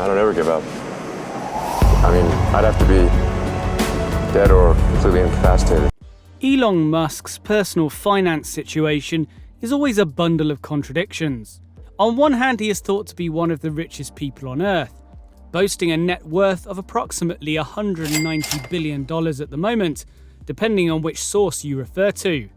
I don't ever give up. I mean, I'd have to be dead or completely incapacitated. Elon Musk's personal finance situation is always a bundle of contradictions. On one hand, he is thought to be one of the richest people on Earth, boasting a net worth of approximately $190 billion at the moment, depending on which source you refer to.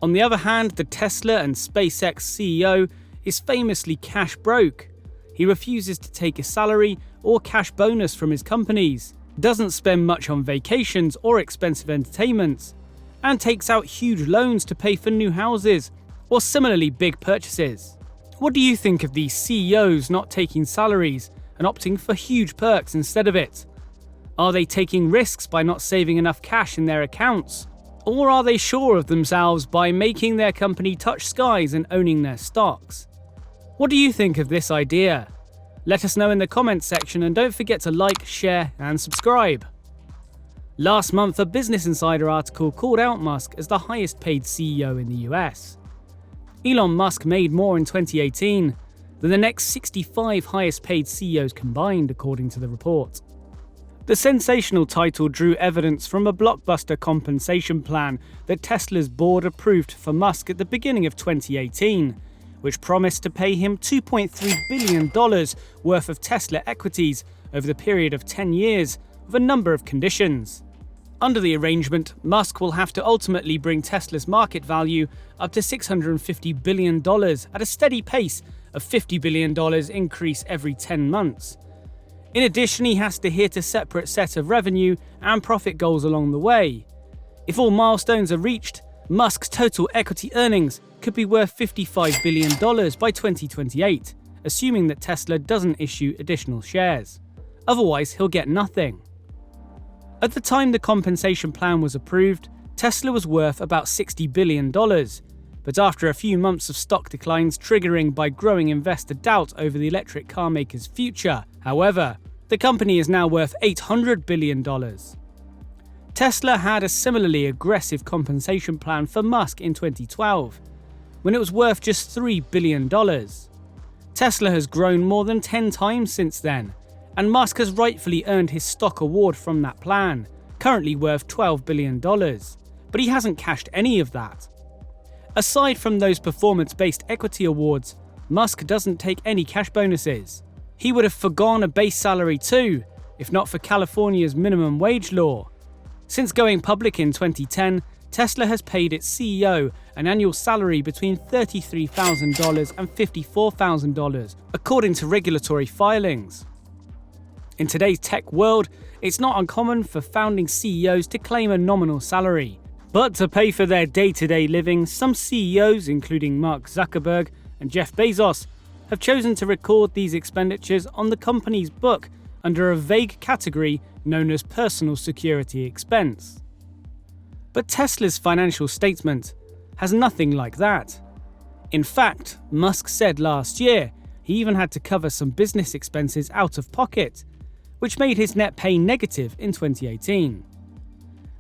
On the other hand, the Tesla and SpaceX CEO is famously cash broke. He refuses to take a salary or cash bonus from his companies, doesn't spend much on vacations or expensive entertainments, and takes out huge loans to pay for new houses or similarly big purchases. What do you think of these CEOs not taking salaries and opting for huge perks instead of it? Are they taking risks by not saving enough cash in their accounts? Or are they sure of themselves by making their company touch skies and owning their stocks? What do you think of this idea? Let us know in the comments section, and don't forget to like, share and subscribe. Last month, a Business Insider article called out Musk as the highest paid CEO in the US. Elon Musk made more in 2018 than the next 65 highest paid CEOs combined, according to the report. The sensational title drew evidence from a blockbuster compensation plan that Tesla's board approved for Musk at the beginning of 2018, which promised to pay him $2.3 billion worth of Tesla equities over the period of 10 years with a number of conditions. Under the arrangement, Musk will have to ultimately bring Tesla's market value up to $650 billion at a steady pace of $50 billion increase every 10 months. In addition, he has to hit a separate set of revenue and profit goals along the way. If all milestones are reached, Musk's total equity earnings could be worth $55 billion by 2028, assuming that Tesla doesn't issue additional shares. Otherwise, he'll get nothing. At the time the compensation plan was approved, Tesla was worth about $60 billion, but after a few months of stock declines triggering by growing investor doubt over the electric car maker's future, however, the company is now worth $800 billion. Tesla had a similarly aggressive compensation plan for Musk in 2012, when it was worth just $3 billion. Tesla has grown more than 10 times since then, and Musk has rightfully earned his stock award from that plan, currently worth $12 billion, but he hasn't cashed any of that. Aside from those performance-based equity awards, Musk doesn't take any cash bonuses. He would have forgone a base salary too, if not for California's minimum wage law. Since going public in 2010, Tesla has paid its CEO an annual salary between $33,000 and $54,000, according to regulatory filings. In today's tech world, it's not uncommon for founding CEOs to claim a nominal salary. But to pay for their day-to-day living, some CEOs, including Mark Zuckerberg and Jeff Bezos, have chosen to record these expenditures on the company's book under a vague category known as personal security expense. But Tesla's financial statement has nothing like that. In fact, Musk said last year he even had to cover some business expenses out of pocket, which made his net pay negative in 2018.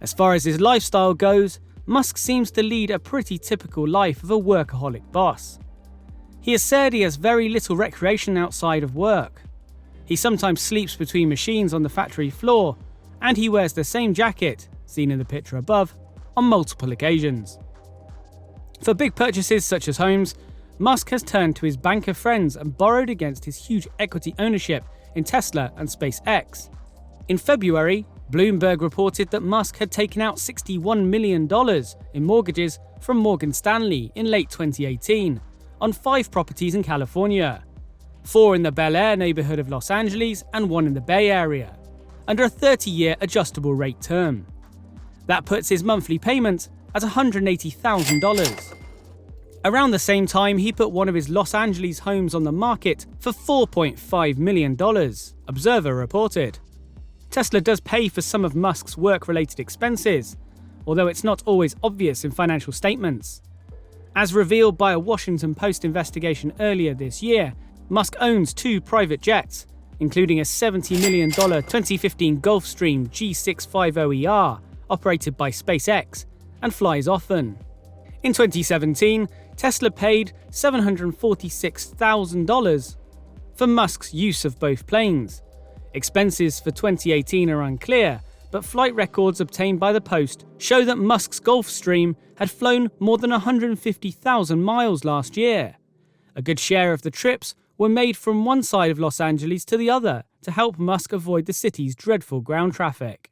As far as his lifestyle goes, Musk seems to lead a pretty typical life of a workaholic boss. He has said he has very little recreation outside of work. He sometimes sleeps between machines on the factory floor, and he wears the same jacket, seen in the picture above, on multiple occasions. For big purchases such as homes, Musk has turned to his banker friends and borrowed against his huge equity ownership in Tesla and SpaceX. In February, Bloomberg reported that Musk had taken out $61 million in mortgages from Morgan Stanley in late 2018 on 5 properties in California, 4 in the Bel Air neighborhood of Los Angeles and 1 in the Bay Area, under a 30-year adjustable rate term. That puts his monthly payment at $180,000. Around the same time, he put one of his Los Angeles homes on the market for $4.5 million, Observer reported. Tesla does pay for some of Musk's work-related expenses, although it's not always obvious in financial statements. As revealed by a Washington Post investigation earlier this year, Musk owns 2 private jets, including a $70 million 2015 Gulfstream G650ER operated by SpaceX, and flies often. In 2017, Tesla paid $746,000 for Musk's use of both planes. Expenses for 2018 are unclear, but flight records obtained by the Post show that Musk's Gulfstream had flown more than 150,000 miles last year. A good share of the trips were made from one side of Los Angeles to the other to help Musk avoid the city's dreadful ground traffic.